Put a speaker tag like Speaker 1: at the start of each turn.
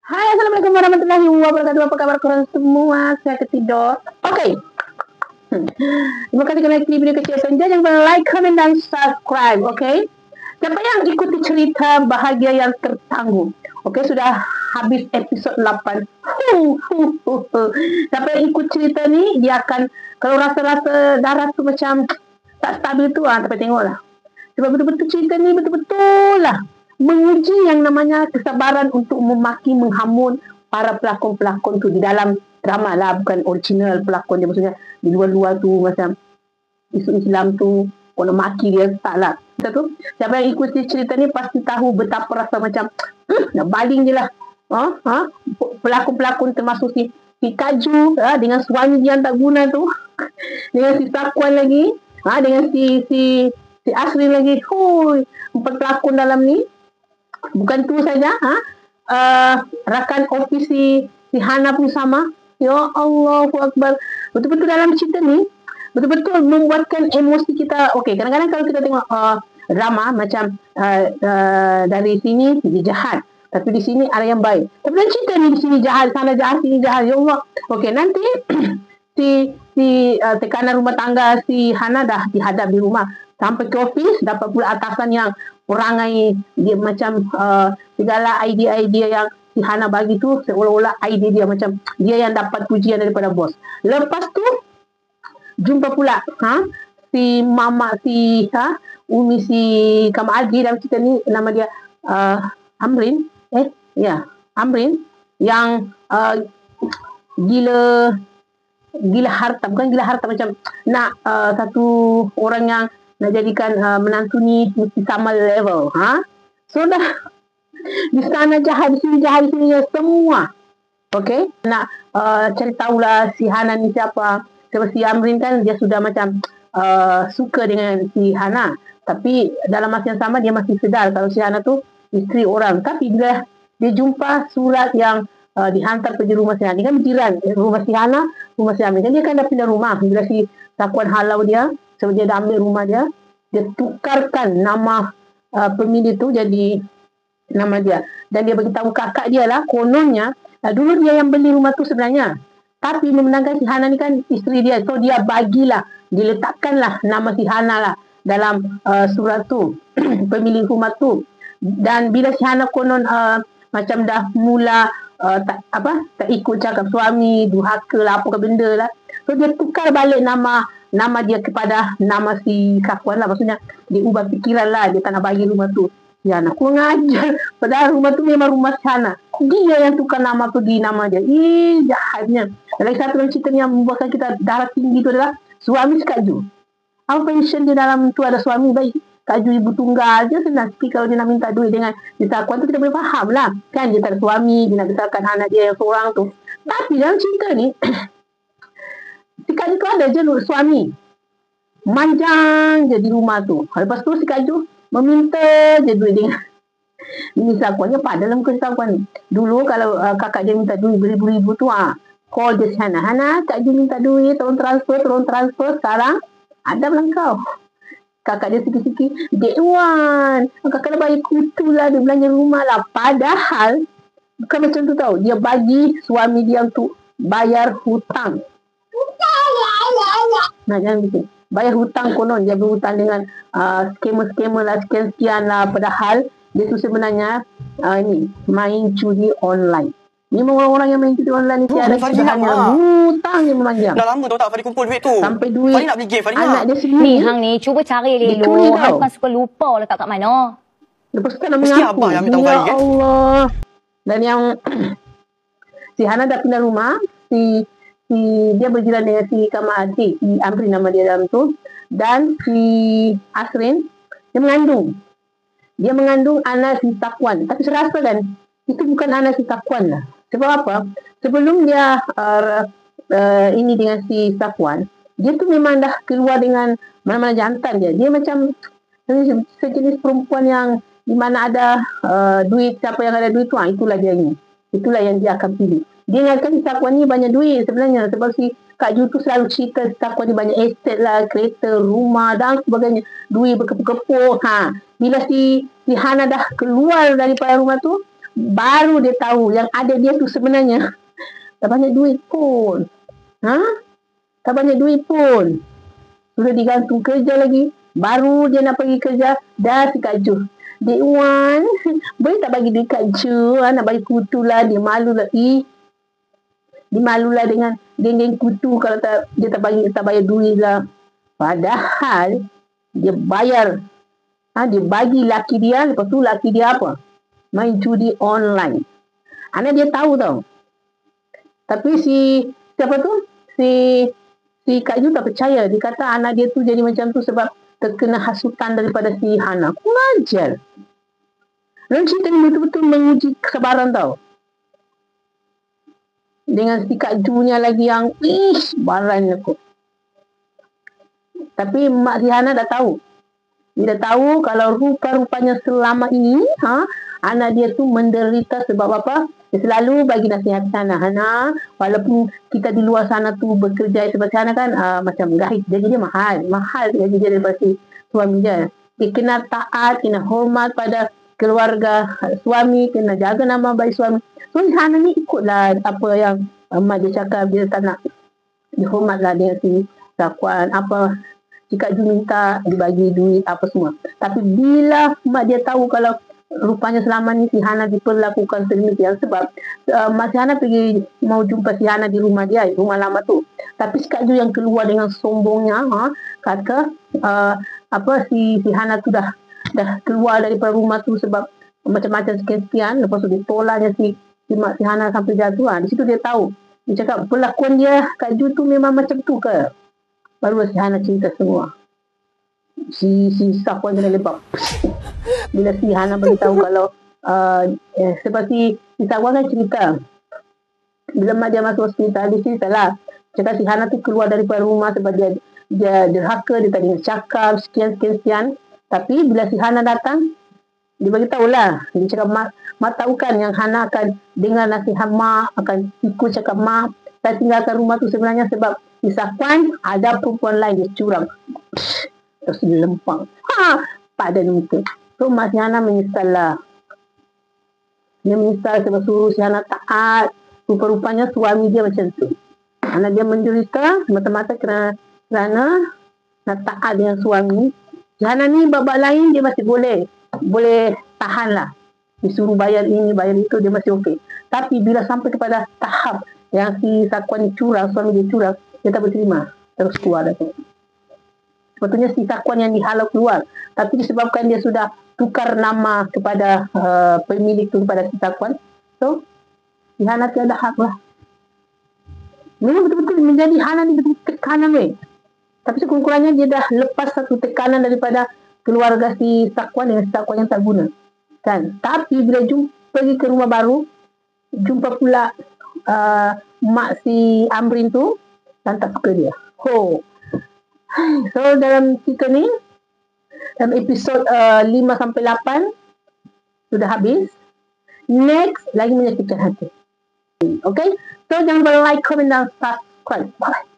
Speaker 1: Hai, Assalamualaikum warahmatullahi wabarakatuh. Apa kabar korang semua? Saya ketidur. Okey. Terima kasih kerana klik video kecil saja. Jangan lupa like, comment dan subscribe. Okey. Siapa yang ikuti cerita bahagia yang tertangguh? Okey, sudah habis episod 8. Siapa yang ikut cerita ni, dia akan, kalau rasa-rasa darah tu macam tak stabil tu, tapi tengoklah. Sebab betul-betul cerita ni betul-betul lah menguji yang namanya kesabaran untuk memaki, menghamun para pelakon-pelakon tu di dalam drama lah, bukan original pelakon dia. Maksudnya di luar-luar tu macam isu Islam tu, kena maki dia, tak lah. Tu, siapa yang ikut cerita ni pasti tahu betapa rasa macam nak baling je lah. Pelakon-pelakon termasuk si Kaju dengan suami yang tak guna tu, dengan si Sakwan lagi, dengan si Asri lagi. Empat pelakon dalam ni. Bukan tu saja, rakan ofis si Hana pun sama. Ya Allahu Akbar. Betul-betul dalam cerita ni betul-betul membuatkan emosi kita. Okey, kadang-kadang kalau kita tengok drama macam dari sini dia jahat, tapi di sini ada yang baik. Tapi dalam cerita ni di sini jahat, sana jahat, sini jahat. Ya Allah. Okey, nanti si tekanan rumah tangga si Hana dah dihadap di rumah. Sampai ke ofis, dapat pula atasan yang perangai dia macam segala idea-idea yang si Hana bagi tu seolah-olah idea dia macam dia yang dapat pujian daripada bos. Lepas tu jumpa pula si mama si Umi si Kamal dalam cerita ni, nama dia Amrin. Amrin yang gila harta, bukan gila harta, macam nak satu orang yang nak jadikan menantu ni mesti sama level. So dah di sana jahat, di sini jahat, di sini semua. Okey, nak cari tahulah si Hana ni siapa. Sebab si Amrin kan dia sudah macam suka dengan si Hana, tapi dalam masa yang sama dia masih sedar kalau si Hana tu isteri orang. Tapi bila dia jumpa surat yang dihantar pergi rumah si Hana, dia kan jiran rumah si Hana, rumah si Amrin kan, dia kan dah pindah rumah. Bila si Sakwan halau dia, sebab dia dah ambil rumah dia tukarkan nama pemilik tu jadi nama dia. Dan dia beritahu kakak dia lah, kononnya dulu dia yang beli rumah tu sebenarnya. Tapi memandangkan si Hana ni kan isteri dia, so dia bagilah, diletakkanlah nama si Hana lah dalam surat tu, pemilik rumah tu. Dan bila si Hana konon macam dah mula tak ikut cakap suami, durhaka lah, apa benda lah, so dia tukar balik nama dia kepada nama si Sakwan lah. Maksudnya dia ubah fikiran lah, dia tak nak bagi rumah tu. Ya, nak kurang ajar. Padahal rumah tu memang rumah si Hana. Dia yang tukar nama tu di nama dia. Jahatnya. Dan lagi satu dalam cerita ni yang membuatkan kita darah tinggi tu adalah suami si Kaju. Apa pension dia dalam tu ada suami baik. Kaju ibu tunggal je senang sikit kalau dia nak minta duit dengan si Sakwan tu, kita boleh faham lah. Kan dia tak ada suami, dia nak besarkan anak dia yang seorang tu. Tapi dalam cerita ni si Kaju tu ada je suami manjang je di rumah tu. Lepas tu si Kaju meminta je duit dengan ini Sakwannya. Padahal muka si Sakwan ni dulu kalau kakak dia minta duit beribu-ribu tu, call je si Hana, Kak Ju minta duit, tolong transfer. Sekarang ada belang kau. Kakak dia sikit-sikit, Dek Wan, kakak dah bagi kutu lah, dia belanja rumah lah. Padahal bukan macam tu tau. Dia bagi suami dia untuk bayar hutang. Jangan bikin bayar hutang, konon dia berhutang dengan skema-skema lah, sekian-sekian lah. Padahal dia tu sebenarnya ni main judi online. Memang orang-orang yang main judi online ni tiada hanya hutang yang memanjang.
Speaker 2: Dah lama tau tak Fadi kumpul duit tu.
Speaker 1: Sampai duit
Speaker 2: Fadi nak beli game, Fadi
Speaker 1: anak
Speaker 2: nak.
Speaker 1: dia sendiri.
Speaker 3: Ni hang ni cuba cari Lelo. Hang bukan suka lupa letak kat mana.
Speaker 1: Lepas tu nak
Speaker 2: Mesti
Speaker 1: mengaku.
Speaker 2: abang yang ambil tahu
Speaker 1: Ya
Speaker 2: Fadi kan.
Speaker 1: Allah. Dan yang si Hana dah pindah rumah, si dia berjiran dengan si Kamal Adik, si Amrin nama dia dalam tu. Dan si Asrin dia mengandung anak si Sakwan. Tapi saya rasa kan itu bukan anak si Sakwan lah. Sebab apa? Sebelum dia ini dengan si Sakwan, dia tu memang dah keluar dengan mana-mana jantan dia. Dia macam sejenis perempuan yang di mana ada duit, siapa yang ada duit tu, itulah dia ini. Itulah yang dia akan pilih. Dia ingatkan si Sakwan ni banyak duit sebenarnya. Sebab si Kak Ju tu selalu cerita si Sakwan ni banyak aset lah, kereta, rumah dan sebagainya. Duit berkepuk-kepuk. Bila si Hana dah keluar daripada rumah tu, baru dia tahu yang ada dia tu sebenarnya tak banyak duit pun. Tak banyak duit pun. Sudah digantung kerja lagi. Baru dia nak pergi kerja, dah si Kak Ju. Dek Wan, boleh tak bagi duit Kak Ju? Nak bagi kutu lah, dia malu lah. Dia malu lah dengan geng-geng kutu kalau dia tak bayar duit lah. Padahal dia bayar. Dia bagi laki dia, lepas tu laki dia apa? Main judi online. Anak dia tahu tau. Tapi siapa tu? Si Kak Ju tak percaya. Dia kata anak dia tu jadi macam tu sebab terkena hasutan daripada si Hana. Kurang ajar. Dan cerita ni betul-betul menguji kesabaran tau. Dengan si Kak Ju-nya lagi yang barannya aku. Tapi mak si Hana dah tahu. Dia dah tahu kalau rupa-rupanya selama ini anak dia tu menderita sebab apa? Dia selalu bagi nasihat sana. Hana, walaupun kita di luar sana tu bekerja sebab sana kan macam gaji dia mahal. Mahal gaji dia daripada si suami dia. Dia kena taat, kena hormat pada keluarga suami, kena jaga nama baik suami. So Hana ni ikutlah apa yang mak dia cakap. Dia tak nak dihormatlah dengan si Zakwan. Apa jika dia minta dibagi duit apa semua. Tapi bila mak dia tahu kalau rupanya selama ni si Hana diperlakukan sedemikian sebab mak si Hana pergi mau jumpa si Hana di rumah dia, rumah lama tu. Tapi si Kak Ju yang keluar dengan sombongnya kata si Hana tu dah keluar daripada rumah tu sebab macam-macam sekian-sekian. Lepas tu ditolaknya si mak si Hana sampai jatuh. Di situ dia tahu. Dia cakap perlakuan dia Kak Ju tu memang macam tu ke? Baru si Hana cerita semua. Si Safwan kena lebak. Bila si Hana beritahu kalau sebab si Safwan kan cerita. Bila mak dia masuk hospital, dia cerita lah. Cakap si Hana tu keluar daripada rumah sebab dia derhaka, dia tak dengar cakap, sekian. Tapi bila si Hana datang, dia beritahu lah. Dia cakap, mak tahu kan yang Hana akan dengar nasihat mak, akan ikut cakap mak. Saya tinggalkan rumah tu sebenarnya sebab si Safwan ada perempuan lain, dia curang. Terus dia lempang. Pada muka. So mak si Hana menyesal lah. Dia menyesal sebab suruh si Hana taat. Rupa-rupanya suami dia macam tu. Anak dia menderita mata-mata kerana nak taat dengan suami. Si Hana ni babak lain dia masih boleh tahan lah. Disuruh bayar ini, bayar itu, dia masih okey. Tapi bila sampai kepada tahap yang si Zakwan ni curang, suami dia curang, dia tak berterima. Terus keluar dah tu. Sebetulnya si Zakwan yang dihalau keluar. Tapi disebabkan dia sudah tukar nama kepada pemilik tu kepada si Zakwan. So, si Hana tiada hak lah. Memang betul-betul menjadi Hana ni betul tekanan weh. Tapi sekurang-kurangnya dia dah lepas satu tekanan daripada keluarga si Zakwan dengan si Zakwan yang tak guna. Kan? Tapi bila pergi ke rumah baru, jumpa pula mak si Amrin tu dan tak suka dia. So dalam cerita ni, dalam episod 5-8 sudah habis. Next lagi menyakitkan hati. Okay, so jangan lupa like, comment dan subscribe. Bye.